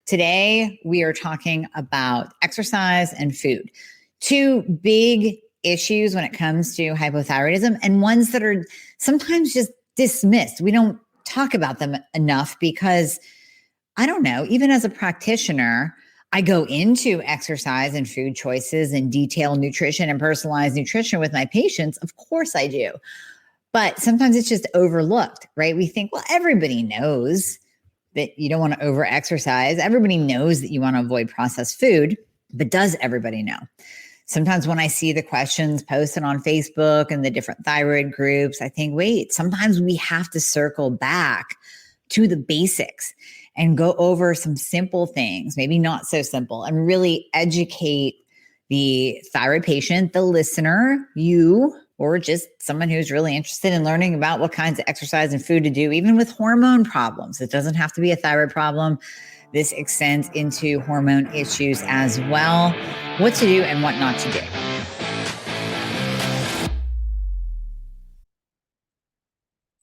Today, we are talking about exercise and food. Two big issues when it comes to hypothyroidism, and ones that are sometimes just dismissed. We don't talk about them enough because, I don't know, even as a practitioner, I go into exercise and food choices and detailed nutrition and personalized nutrition with my patients. Of course I do. But sometimes it's just overlooked, right? We think, well, everybody knows that you don't want to over-exercise. Everybody knows that you want to avoid processed food, but does everybody know? Sometimes when I see the questions posted on Facebook and the different thyroid groups, I think, wait, sometimes we have to circle back to the basics and go over some simple things, maybe not so simple, and really educate the thyroid patient, the listener, you, or just someone who's really interested in learning about what kinds of exercise and food to do, even with hormone problems. It doesn't have to be a thyroid problem. This extends into hormone issues as well. What to do and what not to do.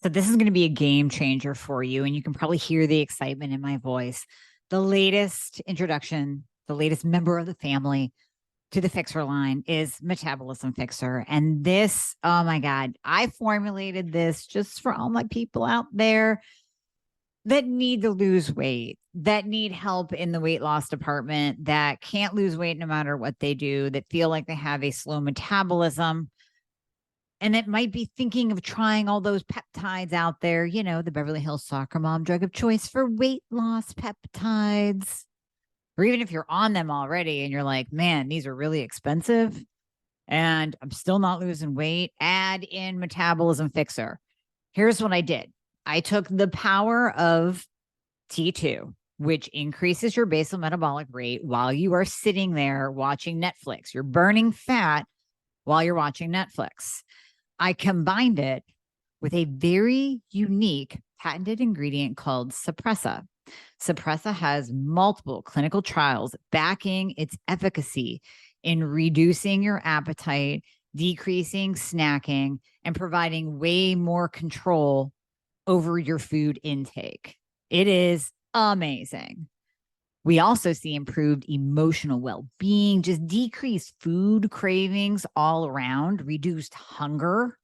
So this is going to be a game changer for you, and you can probably hear the excitement in my voice. The latest introduction, the latest member of the family to the Fixxr line is Metabolism Fixxr. And this, oh my God, I formulated this just for all my people out there that need to lose weight, that need help in the weight loss department, that can't lose weight no matter what they do, that feel like they have a slow metabolism, and that might be thinking of trying all those peptides out there, you know, the Beverly Hills soccer mom drug of choice for weight loss peptides. Or even if you're on them already and you're like, man, these are really expensive and I'm still not losing weight, add in Metabolism Fixxr. Here's what I did. I took the power of T2, which increases your basal metabolic rate while you are sitting there watching Netflix. You're burning fat while you're watching Netflix. I combined it with a very unique patented ingredient called Suppressa. Suppressa has multiple clinical trials backing its efficacy in reducing your appetite, decreasing snacking, and providing way more control over your food intake. It is amazing. We also see improved emotional well-being, just decreased food cravings all around, reduced hunger,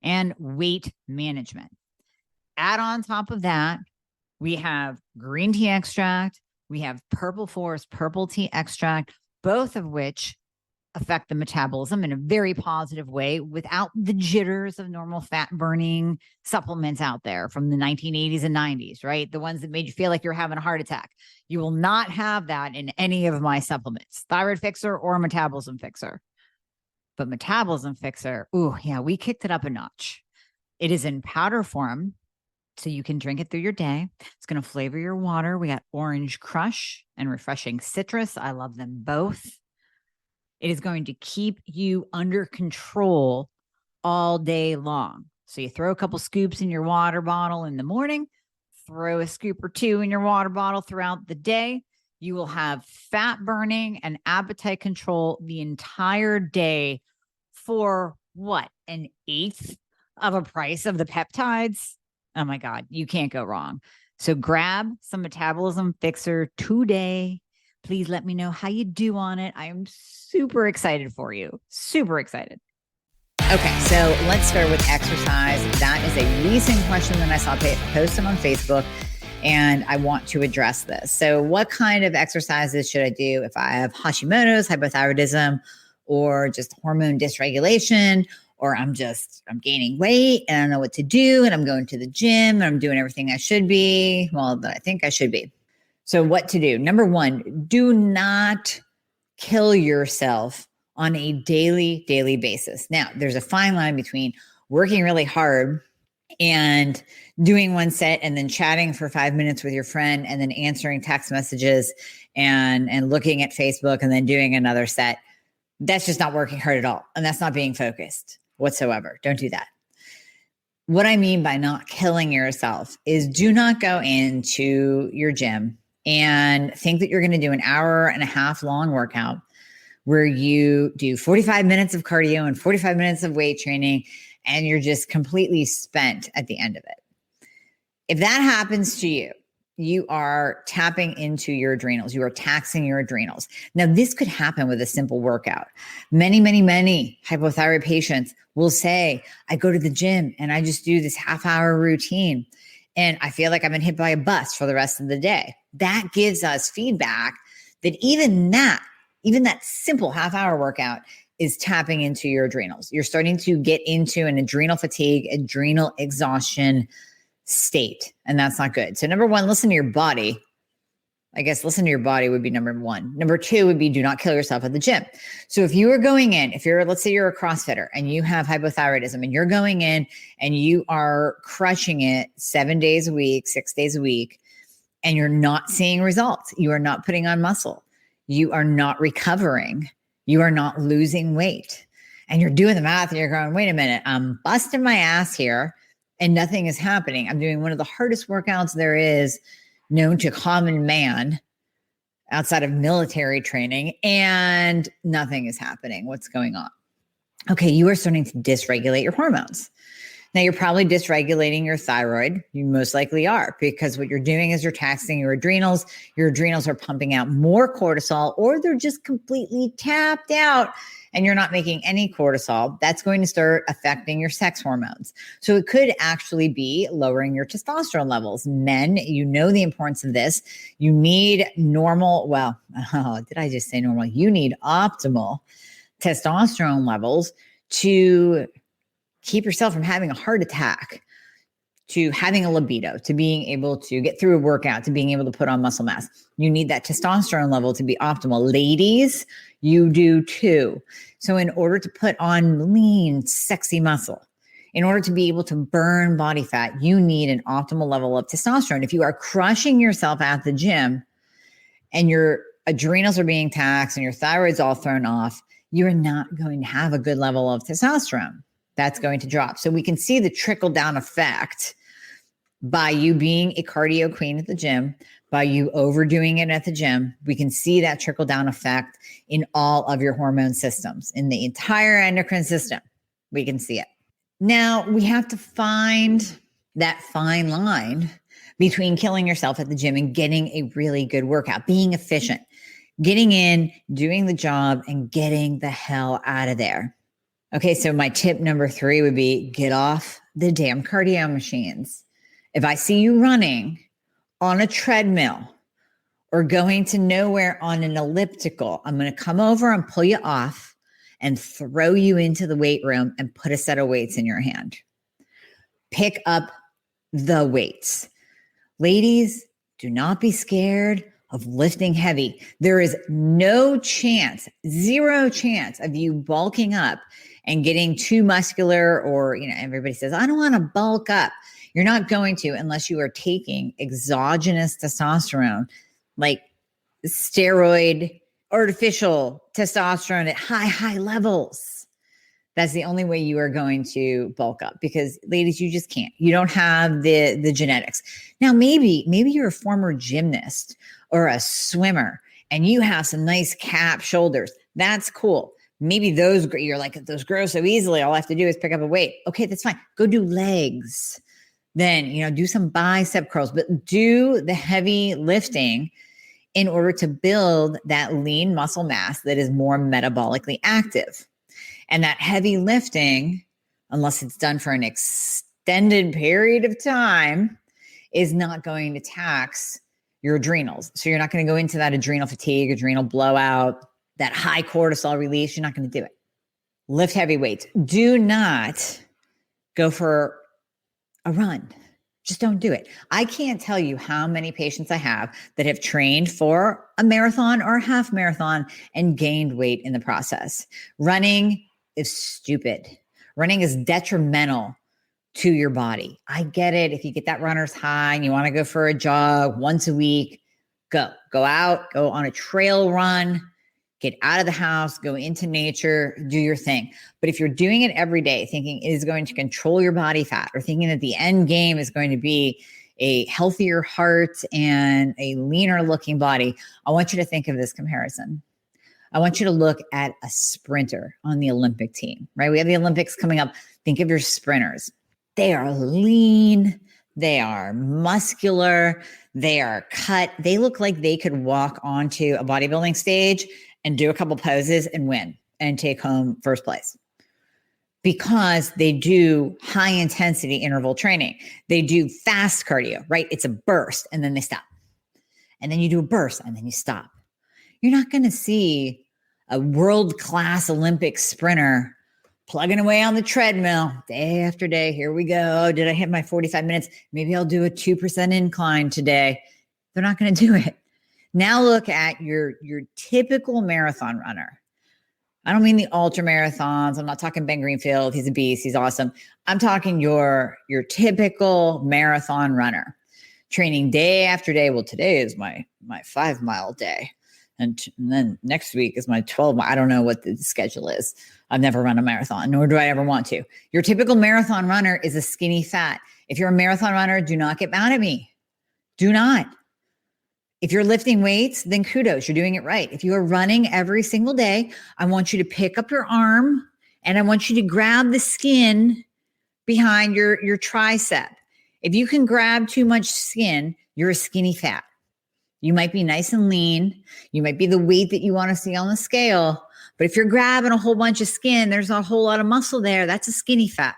and weight management. Add on top of that, we have green tea extract, we have purple forest purple tea extract, both of which affect the metabolism in a very positive way without the jitters of normal fat burning supplements out there from the 1980s and 90s, right? The ones that made you feel like you're having a heart attack. You will not have that in any of my supplements, Thyroid Fixxr or Metabolism Fixxr. But Metabolism Fixxr, ooh, yeah, we kicked it up a notch. It is in powder form, so you can drink it through your day. It's going to flavor your water. We got orange crush and refreshing citrus. I love them both. It is going to keep you under control all day long. So you throw a couple scoops in your water bottle in the morning, throw a scoop or two in your water bottle throughout the day. You will have fat burning and appetite control the entire day for what? An eighth of a price of the peptides? Oh my God, you can't go wrong. So grab some Metabolism Fixxr today. Please let me know how you do on it. I am super excited for you. Super excited. Okay, so let's start with exercise. That is a recent question that I saw posted on Facebook, and I want to address this. So what kind of exercises should I do if I have Hashimoto's, hypothyroidism, or just hormone dysregulation, or I'm gaining weight and I don't know what to do, and I'm going to the gym and I'm doing everything I should be, well, that I think I should be. So what to do? Number one, do not kill yourself on a daily basis. Now, there's a fine line between working really hard and doing one set and then chatting for 5 minutes with your friend and then answering text messages and looking at Facebook and then doing another set. That's just not working hard at all. And that's not being focused whatsoever. Don't do that. What I mean by not killing yourself is do not go into your gym and think that you're going to do an hour and a half long workout where you do 45 minutes of cardio and 45 minutes of weight training, and you're just completely spent at the end of it. If that happens to you, you are tapping into your adrenals. You are taxing your adrenals. Now, this could happen with a simple workout. Many, many, many hypothyroid patients will say, I go to the gym and I just do this half-hour routine and I feel like I've been hit by a bus for the rest of the day. That gives us feedback that even that simple half-hour workout is tapping into your adrenals. You're starting to get into an adrenal fatigue, adrenal exhaustion state, and that's not good. So number one, listen to your body. I guess listen to your body would be number one. Number two would be do not kill yourself at the gym. So if you are going in, let's say you're a CrossFitter and you have hypothyroidism and you're going in and you are crushing it 7 days a week, 6 days a week, and you're not seeing results, you are not putting on muscle, you are not recovering, you are not losing weight, and you're doing the math and you're going, wait a minute, I'm busting my ass here and nothing is happening. I'm doing one of the hardest workouts there is known to common man outside of military training, and nothing is happening. What's going on? Okay, you are starting to dysregulate your hormones. Now, you're probably dysregulating your thyroid. You most likely are, because what you're doing is you're taxing your adrenals. Your adrenals are pumping out more cortisol, or they're just completely tapped out and you're not making any cortisol. That's going to start affecting your sex hormones. So it could actually be lowering your testosterone levels. Men, you know the importance of this. You need normal, did I just say normal? You need optimal testosterone levels to keep yourself from having a heart attack, to having a libido, to being able to get through a workout, to being able to put on muscle mass. You need that testosterone level to be optimal. Ladies, you do too. So in order to put on lean, sexy muscle, in order to be able to burn body fat, you need an optimal level of testosterone. If you are crushing yourself at the gym and your adrenals are being taxed and your thyroid's all thrown off, you are not going to have a good level of testosterone. That's going to drop. So we can see the trickle down effect by you being a cardio queen at the gym, by you overdoing it at the gym. We can see that trickle down effect in all of your hormone systems, in the entire endocrine system. We can see it. Now we have to find that fine line between killing yourself at the gym and getting a really good workout, being efficient, getting in, doing the job, and getting the hell out of there. Okay, so my tip number 3 would be get off the damn cardio machines. If I see you running on a treadmill or going to nowhere on an elliptical, I'm going to come over and pull you off and throw you into the weight room and put a set of weights in your hand. Pick up the weights. Ladies, do not be scared of lifting heavy. There is no chance, 0 chance of you bulking up and getting too muscular, or, everybody says, I don't want to bulk up. You're not going to unless you are taking exogenous testosterone, like steroid, artificial testosterone at high levels. That's the only way you are going to bulk up, because ladies, you just can't. You don't have the genetics. Now, maybe you're a former gymnast or a swimmer and you have some nice cap shoulders. That's cool. Maybe you're like, those grow so easily. All I have to do is pick up a weight. Okay, that's fine. Go do legs. Then, do some bicep curls, but do the heavy lifting in order to build that lean muscle mass that is more metabolically active. And that heavy lifting, unless it's done for an extended period of time, is not going to tax your adrenals. So you're not going to go into that adrenal fatigue, adrenal blowout, that high cortisol release. You're not going to do it. Lift heavy weights. Do not go for a run. Just don't do it. I can't tell you how many patients I have that have trained for a marathon or a half marathon and gained weight in the process. Running is stupid. Running is detrimental to your body. I get it. If you get that runner's high and you want to go for a jog once a week, go out, go on a trail run, get out of the house, go into nature, do your thing. But if you're doing it every day, thinking it is going to control your body fat, or thinking that the end game is going to be a healthier heart and a leaner looking body, I want you to think of this comparison. I want you to look at a sprinter on the Olympic team, right? We have the Olympics coming up. Think of your sprinters. They are lean. They are muscular. They are cut. They look like they could walk onto a bodybuilding stage and do a couple poses and win and take home first place, because they do high intensity interval training. They do fast cardio, right? It's a burst and then they stop. And then you do a burst and then you stop. You're not going to see a world-class Olympic sprinter plugging away on the treadmill day after day. Here we go. Did I hit my 45 minutes? Maybe I'll do a 2% incline today. They're not going to do it. Now look at your typical marathon runner. I don't mean the ultra marathons. I'm not talking Ben Greenfield. He's a beast. He's awesome. I'm talking your typical marathon runner training day after day. Well, today is my 5 mile day. And then next week is my 12 mile. I don't know what the schedule is. I've never run a marathon, nor do I ever want to. Your typical marathon runner is a skinny fat. If you're a marathon runner, do not get mad at me. Do not. If you're lifting weights, then kudos, you're doing it right. If you are running every single day, I want you to pick up your arm and I want you to grab the skin behind your tricep. If you can grab too much skin, you're a skinny fat. You might be nice and lean. You might be the weight that you want to see on the scale. But if you're grabbing a whole bunch of skin, there's a whole lot of muscle there. That's a skinny fat.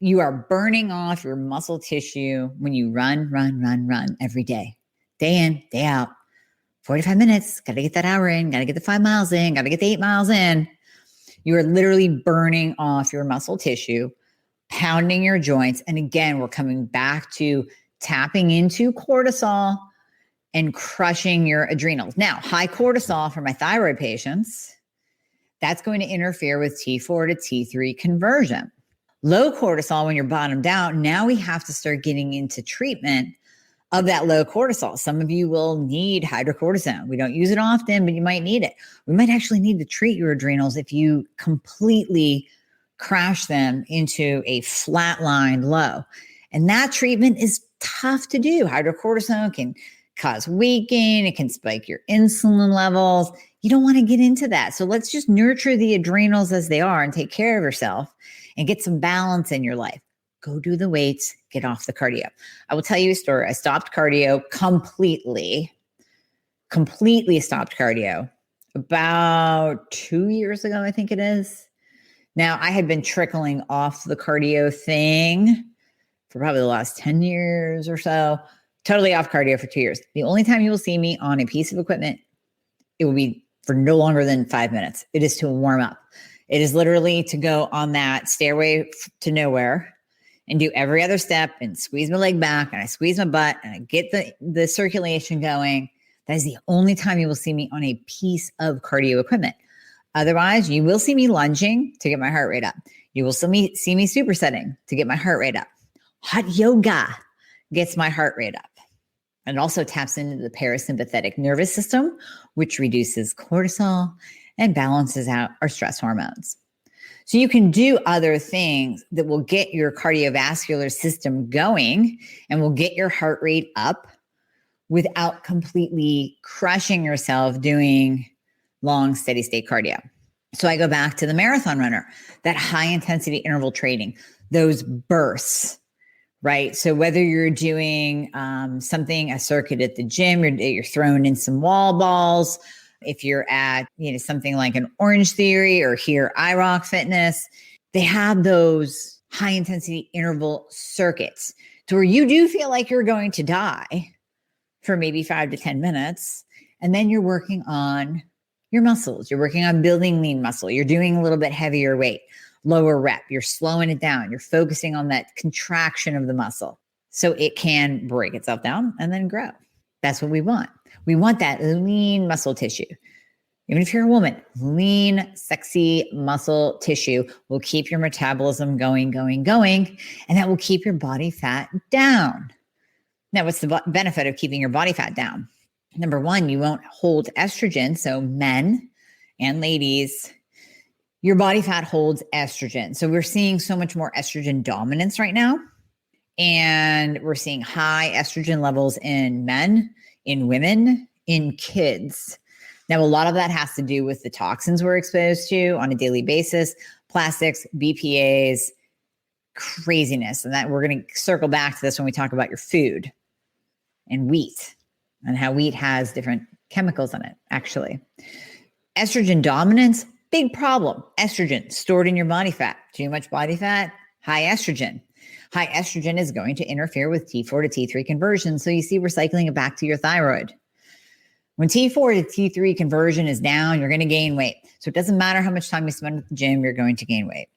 You are burning off your muscle tissue when you run every day. Day in, day out. 45 minutes. Got to get that hour in. Got to get the 5 miles in. Got to get the 8 miles in. You are literally burning off your muscle tissue, pounding your joints. And again, we're coming back to tapping into cortisol and crushing your adrenals. Now, high cortisol for my thyroid patients, that's going to interfere with T4 to T3 conversion. Low cortisol, when you're bottomed out, now we have to start getting into treatment of that low cortisol. Some of you will need hydrocortisone. We don't use it often, but you might need it. We might actually need to treat your adrenals if you completely crash them into a flatline low. And that treatment is tough to do. Hydrocortisone can cause weight gain. It can spike your insulin levels. You don't want to get into that. So let's just nurture the adrenals as they are and take care of yourself and get some balance in your life. Go do the weights, get off the cardio. I will tell you a story. I stopped cardio completely stopped cardio about 2 years ago, I think it is. Now, I had been trickling off the cardio thing for probably the last 10 years or so. Totally off cardio for 2 years. The only time you will see me on a piece of equipment, it will be for no longer than 5 minutes. It is to warm up. It is literally to go on that stairway to nowhere and do every other step and squeeze my leg back and I squeeze my butt and I get the circulation going. That is the only time you will see me on a piece of cardio equipment. Otherwise, you will see me lunging to get my heart rate up. You will see me supersetting to get my heart rate up. Hot yoga gets my heart rate up. And it also taps into the parasympathetic nervous system, which reduces cortisol and balances out our stress hormones. So you can do other things that will get your cardiovascular system going and will get your heart rate up without completely crushing yourself doing long, steady state cardio. So I go back to the marathon runner, that high intensity interval training, those bursts. Right. So whether you're doing a circuit at the gym, you're throwing in some wall balls. If you're at, something like an Orange Theory or here iRock Fitness, they have those high intensity interval circuits to where you do feel like you're going to die for maybe 5 to 10 minutes. And then you're working on your muscles. You're working on building lean muscle. You're doing a little bit heavier weight. Lower rep, you're slowing it down. You're focusing on that contraction of the muscle so it can break itself down and then grow. That's what we want. We want that lean muscle tissue. Even if you're a woman, lean, sexy muscle tissue will keep your metabolism going. And that will keep your body fat down. Now, what's the benefit of keeping your body fat down? Number one, you won't hold estrogen. So men and ladies, your body fat holds estrogen. So we're seeing so much more estrogen dominance right now. And we're seeing high estrogen levels in men, in women, in kids. Now, a lot of that has to do with the toxins we're exposed to on a daily basis, plastics, BPAs, craziness. And that we're going to circle back to this when we talk about your food and wheat and how wheat has different chemicals in it, actually. Estrogen dominance, big problem. Estrogen stored in your body fat. Too much body fat, high estrogen. High estrogen is going to interfere with T4 to T3 conversion. So you see, we're cycling it back to your thyroid. When T4 to T3 conversion is down, you're going to gain weight. So it doesn't matter how much time you spend at the gym, you're going to gain weight.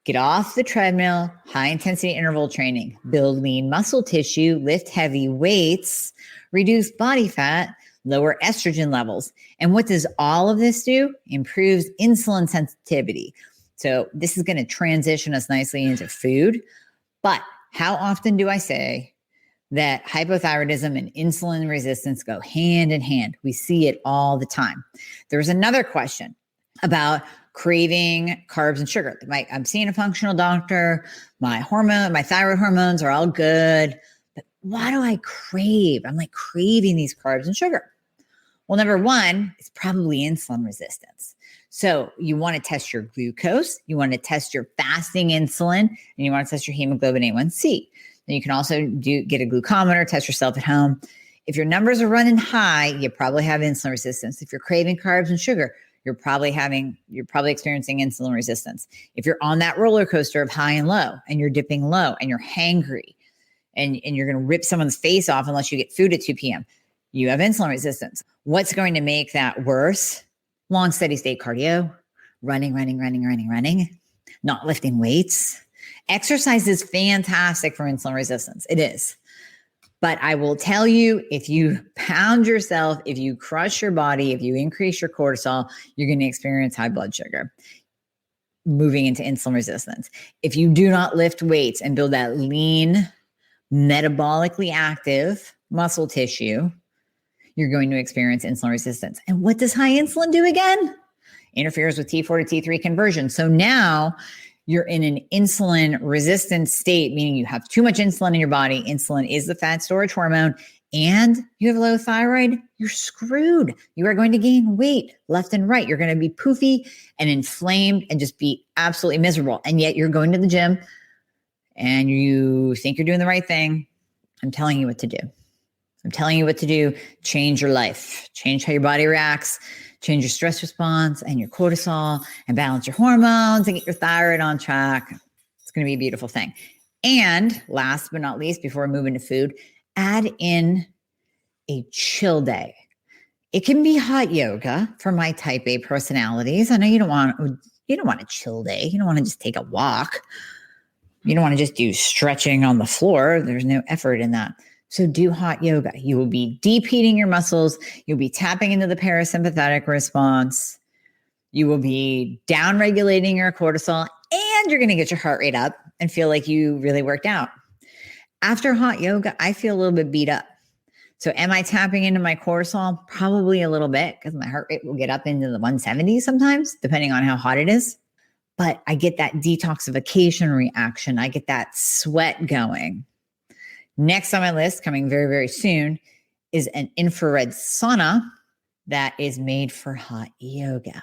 Get off the treadmill, high intensity interval training, build lean muscle tissue, lift heavy weights, reduce body fat, lower estrogen levels. And what does all of this do? Improves insulin sensitivity. So this is going to transition us nicely into food. But how often do I say that hypothyroidism and insulin resistance go hand in hand? We see it all the time. There's another question about craving carbs and sugar. I'm seeing a functional doctor. My thyroid hormones are all good. But why do I crave? I'm like craving these carbs and sugar. Well, number one, it's probably insulin resistance. So you want to test your glucose, you want to test your fasting insulin, and you want to test your hemoglobin A1C. Then you can also get a glucometer, test yourself at home. If your numbers are running high, you probably have insulin resistance. If you're craving carbs and sugar, you're probably experiencing insulin resistance. If you're on that roller coaster of high and low, and you're dipping low, and you're hangry, and you're going to rip someone's face off unless you get food at 2 p.m., you have insulin resistance. What's going to make that worse? Long, steady state cardio, running, not lifting weights. Exercise is fantastic for insulin resistance. It is. But I will tell you, if you pound yourself, if you crush your body, if you increase your cortisol, you're going to experience high blood sugar, moving into insulin resistance. If you do not lift weights and build that lean, metabolically active muscle tissue, you're going to experience insulin resistance. And what does high insulin do again? Interferes with T4 to T3 conversion. So now you're in an insulin resistant state, meaning you have too much insulin in your body. Insulin is the fat storage hormone, and you have low thyroid. You're screwed. You are going to gain weight left and right. You're going to be poofy and inflamed and just be absolutely miserable. And yet you're going to the gym and you think you're doing the right thing. I'm telling you what to do. I'm telling you what to do. Change your life. Change how your body reacts. Change your stress response and your cortisol and balance your hormones and get your thyroid on track. It's going to be a beautiful thing. And last but not least, before we move into food, add in a chill day. It can be hot yoga for my type A personalities. I know you don't want a chill day. You don't want to just take a walk. You don't want to just do stretching on the floor. There's no effort in that. So do hot yoga. You will be deep heating your muscles. You'll be tapping into the parasympathetic response. You will be down regulating your cortisol, and you're going to get your heart rate up and feel like you really worked out. After hot yoga, I feel a little bit beat up. So am I tapping into my cortisol? Probably a little bit, because my heart rate will get up into the 170s sometimes, depending on how hot it is. But I get that detoxification reaction. I get that sweat going. Next on my list, coming very, very soon, is an infrared sauna that is made for hot yoga.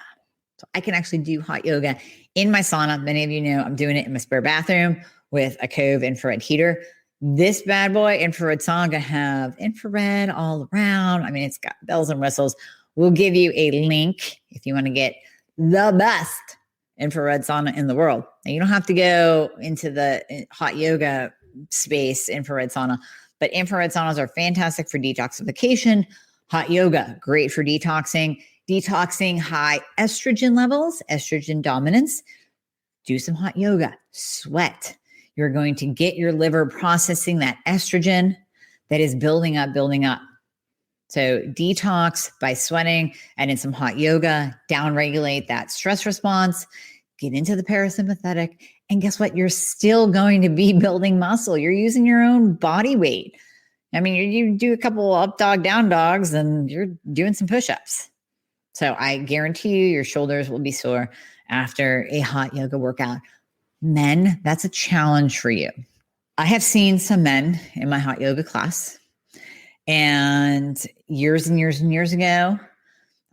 So I can actually do hot yoga in my sauna. Many of you know I'm doing it in my spare bathroom with a Cove infrared heater. This bad boy, infrared sauna, gonna have infrared all around. I mean, it's got bells and whistles. We'll give you a link if you want to get the best infrared sauna in the world. Now, you don't have to go into the hot yoga space, infrared sauna, but infrared saunas are fantastic for detoxification. Hot yoga, great for detoxing high estrogen levels, estrogen dominance. Do some hot yoga, sweat. You're going to get your liver processing that estrogen that is building up. So detox by sweating and in some hot yoga, downregulate that stress response, get into the parasympathetic. And guess what? You're still going to be building muscle. You're using your own body weight. I mean, you do a couple up dog, down dogs, and you're doing some push-ups. So I guarantee you your shoulders will be sore after a hot yoga workout. Men, that's a challenge for you. I have seen some men in my hot yoga class, and years ago,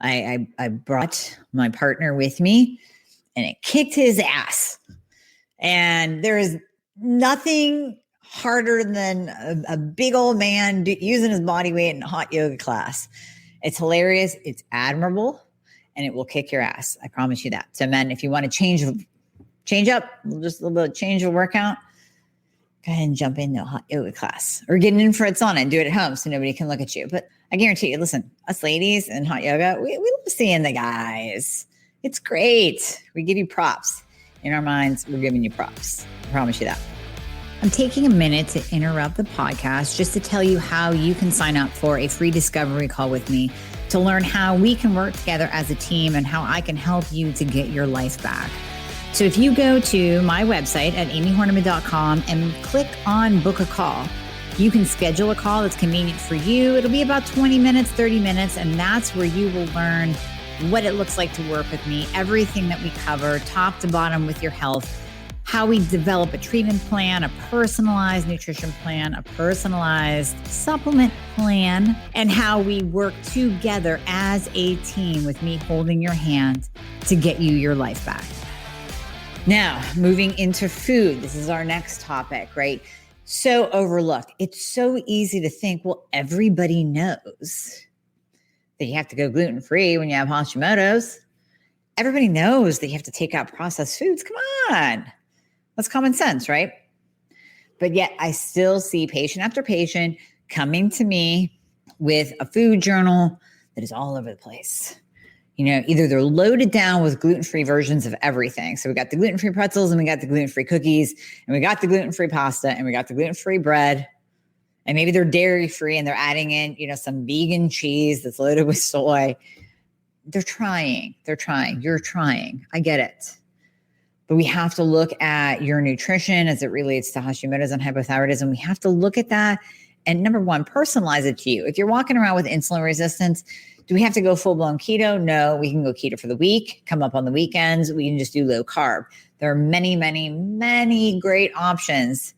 I brought my partner with me, and it kicked his ass. And there is Nothing harder than a big old man using his body weight in a hot yoga class. It's hilarious. It's admirable, and it will kick your ass. I promise you that. So men, if you want to change up, just a little bit, change your workout, go ahead and jump into a hot yoga class or get an infrared sauna and do it at home so nobody can look at you. But I guarantee you, listen, us ladies in hot yoga, we love seeing the guys. It's great. We give you props. In our minds, we're giving you props. I promise you that. I'm taking a minute to interrupt the podcast just to tell you how you can sign up for a free discovery call with me to learn how we can work together as a team and how I can help you to get your life back. So if you go to my website at amiehornaman.com and click on book a call, you can schedule a call that's convenient for you. It'll be about 20 minutes, 30 minutes, and that's where you will learn what it looks like to work with me, everything that we cover, top to bottom with your health, how we develop a treatment plan, a personalized nutrition plan, a personalized supplement plan, and how we work together as a team with me holding your hand to get you your life back. Now, moving into food. This is our next topic, right? So overlooked. It's so easy to think, well, everybody knows that you have to go gluten-free when you have Hashimoto's. Everybody knows that you have to take out processed foods. Come on. That's common sense, right? But yet I still see patient after patient coming to me with a food journal that is all over the place. You know, either they're loaded down with gluten-free versions of everything. So we got the gluten-free pretzels and we got the gluten-free cookies and we got the gluten-free pasta and we got the gluten-free bread. And maybe they're dairy-free and they're adding in, you know, some vegan cheese that's loaded with soy. They're trying. You're trying. I get it. But we have to look at your nutrition as it relates to Hashimoto's and hypothyroidism. We have to look at that and number one, personalize it to you. If you're walking around with insulin resistance, do we have to go full-blown keto? No, we can go keto for the week, come up on the weekends. We can just do low carb. There are many, many, many great options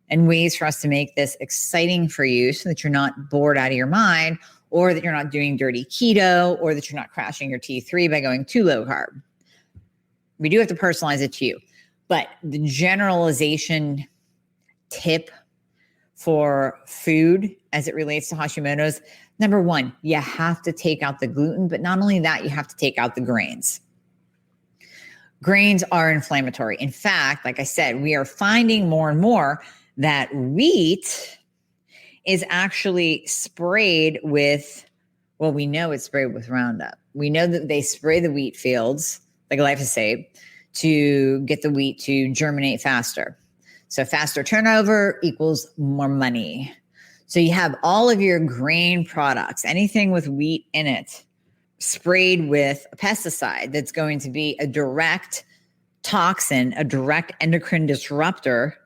and ways for us to make this exciting for you so that you're not bored out of your mind or that you're not doing dirty keto or that you're not crashing your T3 by going too low carb. We do have to personalize it to you. But the generalization tip for food as it relates to Hashimoto's, number one, you have to take out the gluten, but not only that, you have to take out the grains. Grains are inflammatory. In fact, like I said, we are finding more and more that wheat is actually sprayed with, well, we know it's sprayed with Roundup. We know that they spray the wheat fields, like glyphosate, to get the wheat to germinate faster. So faster turnover equals more money. So you have all of your grain products, anything with wheat in it, sprayed with a pesticide that's going to be a direct toxin, a direct endocrine disruptor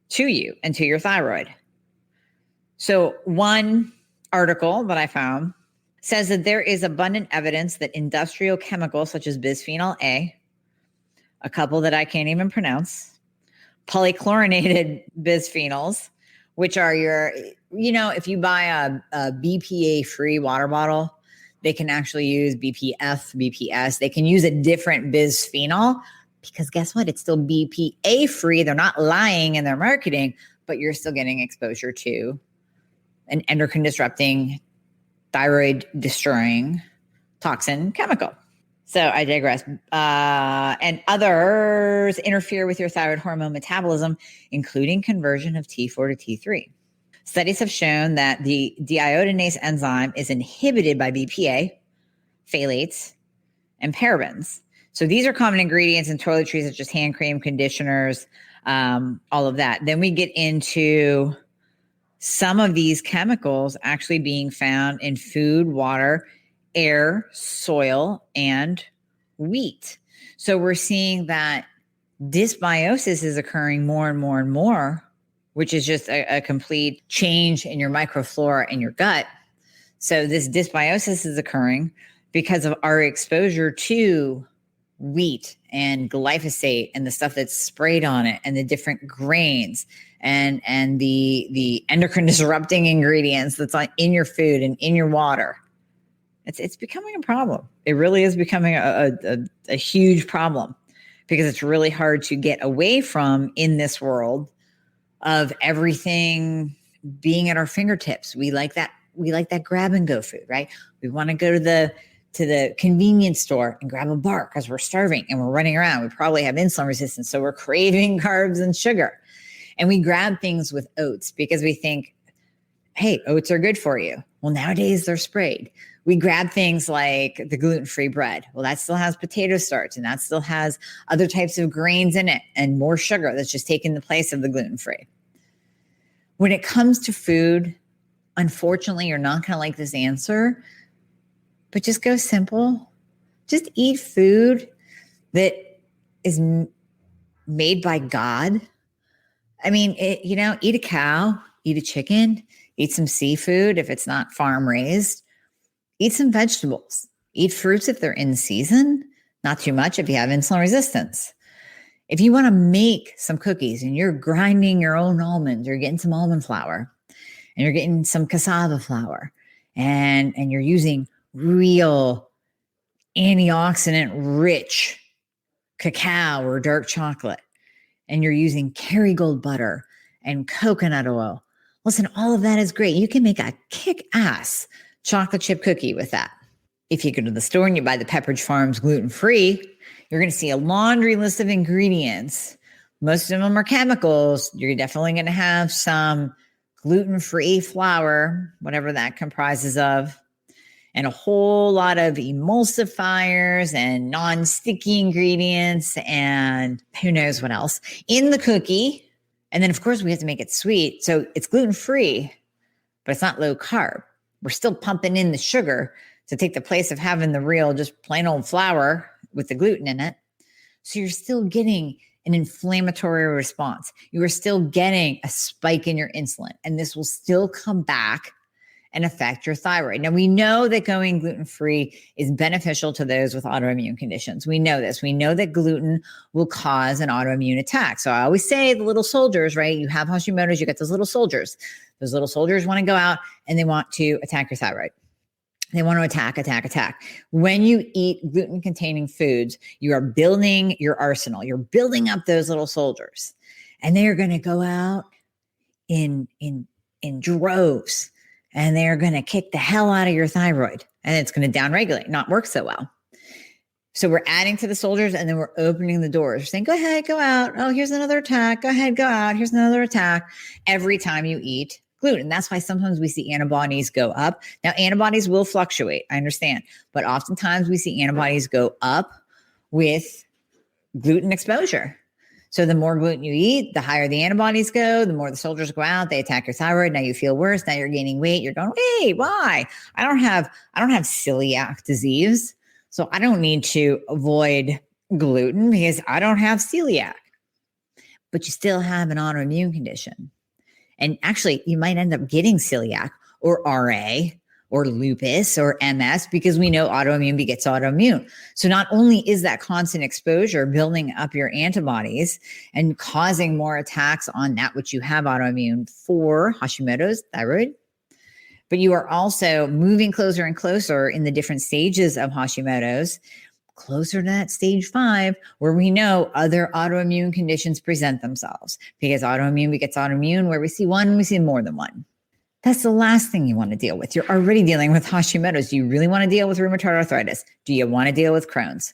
to you and to your thyroid. So one article that I found says that there is abundant evidence that industrial chemicals such as bisphenol A, a couple that I can't even pronounce, polychlorinated bisphenols, which are your, you know, if you buy a BPA-free water bottle, they can actually use BPF, BPS. They can use a different bisphenol because guess what? It's still BPA-free. They're not lying in their marketing, but you're still getting exposure to an endocrine disrupting, thyroid destroying toxin chemical. So I digress. And others interfere with your thyroid hormone metabolism, including conversion of T4 to T3. Studies have shown that the deiodinase enzyme is inhibited by BPA, phthalates, and parabens. So these are common ingredients in toiletries such as hand cream, conditioners, all of that. Then we get into some of these chemicals actually being found in food, water, air, soil, and wheat. So we're seeing that dysbiosis is occurring more and more and more, which is just a complete change in your microflora in your gut. So this dysbiosis is occurring because of our exposure to wheat and glyphosate and the stuff that's sprayed on it and the different grains and the endocrine disrupting ingredients that's in your food and in your water. It's becoming a problem. It really is becoming a huge problem because it's really hard to get away from in this world of everything being at our fingertips. We like that grab and go food, right? We want to go to the convenience store and grab a bar because we're starving and we're running around. We probably have insulin resistance, so we're craving carbs and sugar. And we grab things with oats because we think, hey, oats are good for you. Well, nowadays they're sprayed. We grab things like the gluten-free bread. Well, that still has potato starch and that still has other types of grains in it and more sugar that's just taking the place of the gluten-free. When it comes to food, unfortunately, you're not going to like this answer, but just go simple. Just eat food that is made by God. I mean, eat a cow, eat a chicken, eat some seafood if it's not farm raised, eat some vegetables, eat fruits if they're in season, not too much if you have insulin resistance. If you want to make some cookies and you're grinding your own almonds, you're getting some almond flour and you're getting some cassava flour and you're using real antioxidant rich cacao or dark chocolate, and you're using Kerrygold butter and coconut oil. Listen, all of that is great. You can make a kick-ass chocolate chip cookie with that. If you go to the store and you buy the Pepperidge Farms gluten-free, you're going to see a laundry list of ingredients. Most of them are chemicals. You're definitely going to have some gluten-free flour, whatever that comprises of, and a whole lot of emulsifiers and non-sticky ingredients and who knows what else in the cookie. And then, of course, we have to make it sweet. So it's gluten-free, but it's not low carb. We're still pumping in the sugar to take the place of having the real, just plain old flour with the gluten in it. So you're still getting an inflammatory response. You are still getting a spike in your insulin, and this will still come back and affect your thyroid. Now, we know that going gluten-free is beneficial to those with autoimmune conditions. We know this. We know that gluten will cause an autoimmune attack. So I always say the little soldiers, right? You have Hashimoto's, you get those little soldiers. Those little soldiers want to go out and they want to attack your thyroid. They want to attack. When you eat gluten-containing foods, you are building your arsenal. You're building up those little soldiers. And they are going to go out in droves. And they're going to kick the hell out of your thyroid. And it's going to downregulate, not work so well. So we're adding to the soldiers and then we're opening the doors. We're saying, go ahead, go out. Oh, here's another attack. Go ahead, go out. Here's another attack. Every time you eat gluten. That's why sometimes we see antibodies go up. Now, antibodies will fluctuate. I understand. But oftentimes we see antibodies go up with gluten exposure. So the more gluten you eat, the higher the antibodies go, the more the soldiers go out, they attack your thyroid. Now you feel worse. Now you're gaining weight. You're going, hey, why? I don't have celiac disease. So I don't need to avoid gluten because I don't have celiac. But you still have an autoimmune condition. And actually, you might end up getting celiac or RA or lupus or MS because we know autoimmune begets autoimmune. So not only is that constant exposure building up your antibodies and causing more attacks on that which you have autoimmune for Hashimoto's, thyroid, but you are also moving closer and closer in the different stages of Hashimoto's, closer to that stage 5, where we know other autoimmune conditions present themselves because autoimmune begets autoimmune. Where we see one, we see more than one. That's the last thing you want to deal with. You're already dealing with Hashimoto's. Do you really want to deal with rheumatoid arthritis? Do you want to deal with Crohn's?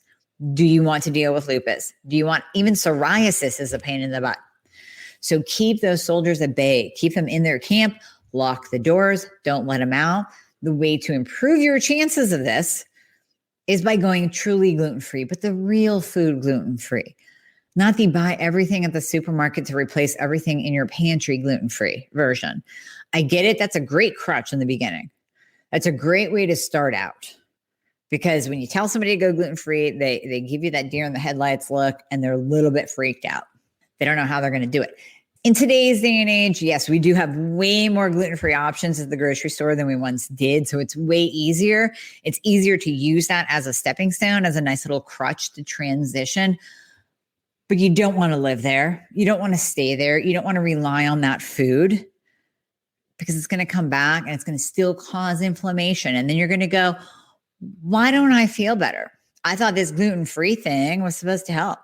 Do you want to deal with lupus? Do you want even psoriasis is a pain in the butt? So keep those soldiers at bay. Keep them in their camp. Lock the doors. Don't let them out. The way to improve your chances of this is by going truly gluten-free, but the real food gluten-free. Not the buy everything at the supermarket to replace everything in your pantry gluten-free version. I get it. That's a great crutch in the beginning. That's a great way to start out. Because when you tell somebody to go gluten-free, they give you that deer in the headlights look and they're a little bit freaked out. They don't know how they're going to do it. In today's day and age, yes, we do have way more gluten-free options at the grocery store than we once did. So it's way easier. It's easier to use that as a stepping stone, as a nice little crutch to transition. But you don't want to live there. You don't want to stay there. You don't want to rely on that food because it's going to come back and it's going to still cause inflammation. And then you're going to go, why don't I feel better? I thought this gluten-free thing was supposed to help.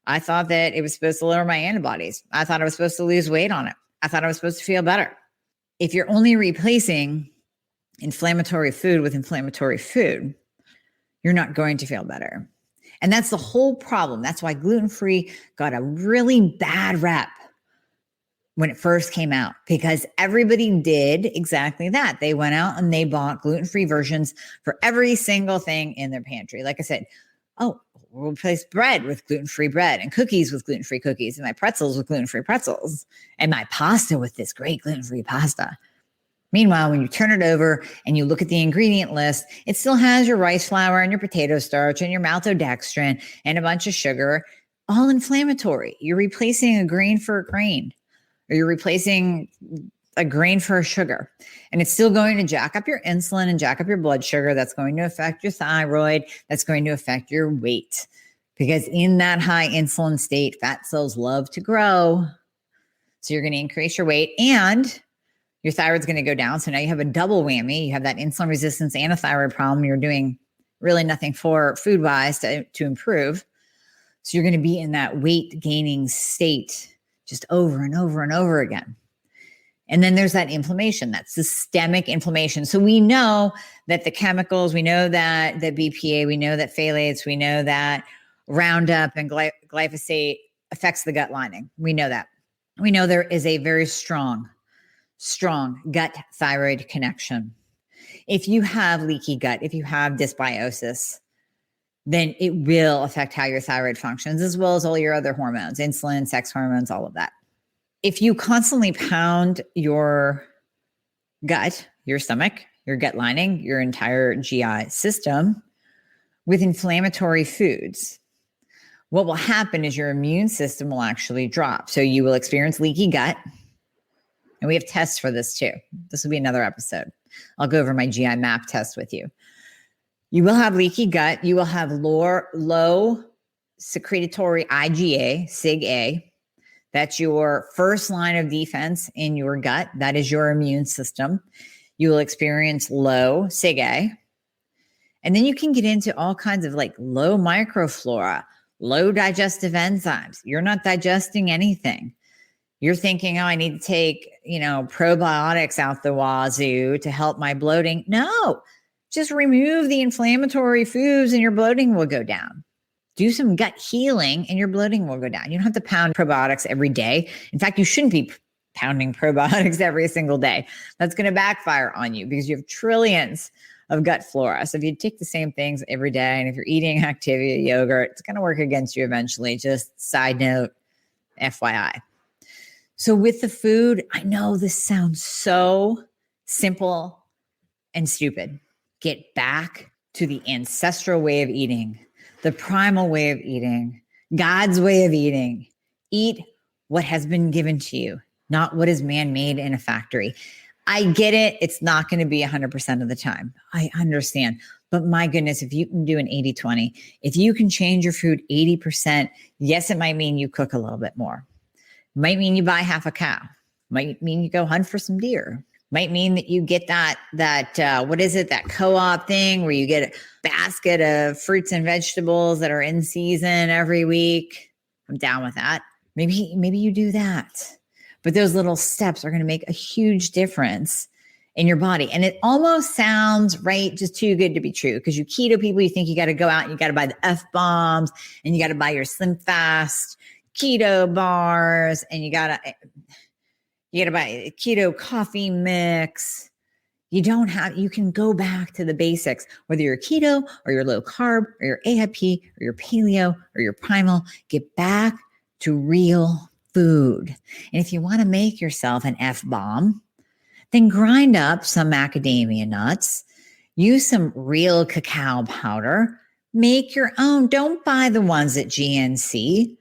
I thought that it was supposed to lower my antibodies. I thought I was supposed to lose weight on it. I thought I was supposed to feel better. If you're only replacing inflammatory food with inflammatory food, you're not going to feel better. And that's the whole problem. That's why gluten-free got a really bad rep when it first came out, because everybody did exactly that. They went out and they bought gluten-free versions for every single thing in their pantry. Like I said, oh, we'll replace bread with gluten-free bread and cookies with gluten-free cookies and my pretzels with gluten-free pretzels and my pasta with this great gluten-free pasta. Meanwhile, when you turn it over and you look at the ingredient list, it still has your rice flour and your potato starch and your maltodextrin and a bunch of sugar, all inflammatory. You're replacing a grain for a grain, or you're replacing a grain for a sugar. And it's still going to jack up your insulin and jack up your blood sugar. That's going to affect your thyroid. That's going to affect your weight. Because in that high insulin state, fat cells love to grow. So you're going to increase your weight and your thyroid's going to go down. So now you have a double whammy. You have that insulin resistance and a thyroid problem. You're doing really nothing for food-wise to improve. So you're going to be in that weight gaining state just over and over and over again. And then there's that inflammation, that systemic inflammation. So we know that the chemicals, we know that the BPA, we know that phthalates, we know that Roundup and glyphosate affects the gut lining. We know that. We know there is a very strong gut thyroid connection. If you have leaky gut, if you have dysbiosis, then it will affect how your thyroid functions, as well as all your other hormones, insulin, sex hormones, all of that. If you constantly pound your gut, your stomach, your gut lining, your entire GI system with inflammatory foods, what will happen is your immune system will actually drop. So you will experience leaky gut. And we have tests for this too. This will be another episode. I'll go over my GI map test with you. You will have leaky gut. You will have low secretory IgA, SIG-A. That's your first line of defense in your gut. That is your immune system. You will experience low SIG-A. And then you can get into all kinds of like low microflora, low digestive enzymes. You're not digesting anything. You're thinking, oh, I need to take, probiotics out the wazoo to help my bloating. No, just remove the inflammatory foods and your bloating will go down. Do some gut healing and your bloating will go down. You don't have to pound probiotics every day. In fact, you shouldn't be pounding probiotics every single day. That's going to backfire on you because you have trillions of gut flora. So if you take the same things every day and if you're eating Activia yogurt, it's going to work against you eventually. Just side note, FYI. So with the food, I know this sounds so simple and stupid. Get back to the ancestral way of eating, the primal way of eating, God's way of eating. Eat what has been given to you, not what is man-made in a factory. I get it. It's not going to be 100% of the time. I understand. But my goodness, if you can do an 80-20, if you can change your food 80%, yes, it might mean you cook a little bit more. Might mean you buy half a cow. Might mean you go hunt for some deer. Might mean that you get that that co-op thing where you get a basket of fruits and vegetables that are in season every week. I'm down with that. Maybe you do that. But those little steps are going to make a huge difference in your body. And it almost sounds right, just too good to be true. Because you keto people, you think you got to go out and you got to buy the F-bombs and you got to buy your Slim Fast keto bars and you got to buy a keto coffee mix. You can go back to the basics, whether you're keto or you're low carb or you're AIP or you're paleo or you're primal, get back to real food. And if you want to make yourself an F-bomb, then grind up some macadamia nuts, use some real cacao powder, make your own. Don't buy the ones at GNC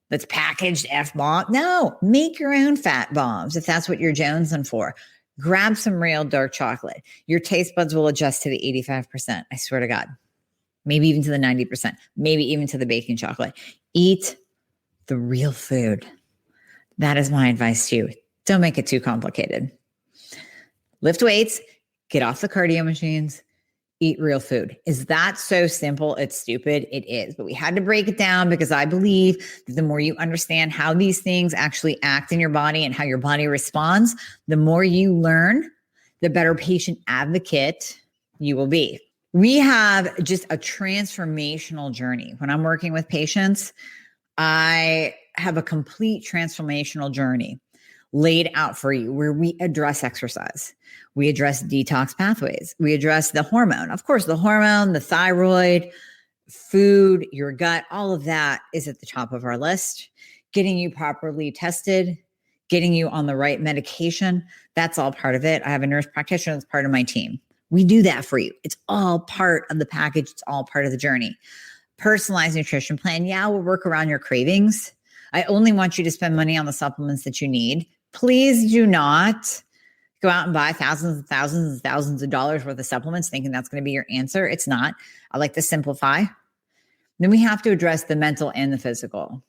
that's packaged F-bomb. No, make your own fat bombs if that's what you're jonesing for. Grab some real dark chocolate. Your taste buds will adjust to the 85%. I swear to God. Maybe even to the 90%. Maybe even to the baking chocolate. Eat the real food. That is my advice to you. Don't make it too complicated. Lift weights. Get off the cardio machines. eat real food. Is that so simple? It's stupid. It is. But we had to break it down because I believe that the more you understand how these things actually act in your body and how your body responds, the more you learn, the better patient advocate you will be. We have just a transformational journey. When I'm working with patients, I have a complete transformational journey laid out for you where we address exercise. We address detox pathways. We address the hormone. Of course, the hormone, the thyroid, food, your gut, all of that is at the top of our list. Getting you properly tested, getting you on the right medication, that's all part of it. I have a nurse practitioner that's part of my team. We do that for you. It's all part of the package. It's all part of the journey. Personalized nutrition plan. Yeah, we'll work around your cravings. I only want you to spend money on the supplements that you need. Please do not go out and buy thousands and thousands and thousands of dollars worth of supplements thinking that's going to be your answer. It's not. I like to simplify. Then we have to address the mental and the physical.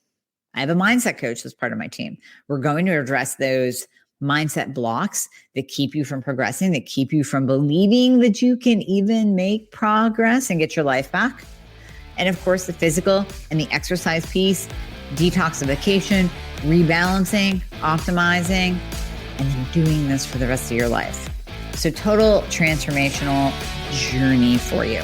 I have a mindset coach that's part of my team. We're going to address those mindset blocks that keep you from progressing, that keep you from believing that you can even make progress and get your life back. And of course, the physical and the exercise piece, detoxification, rebalancing, optimizing, and then doing this for the rest of your life. So total transformational journey for you.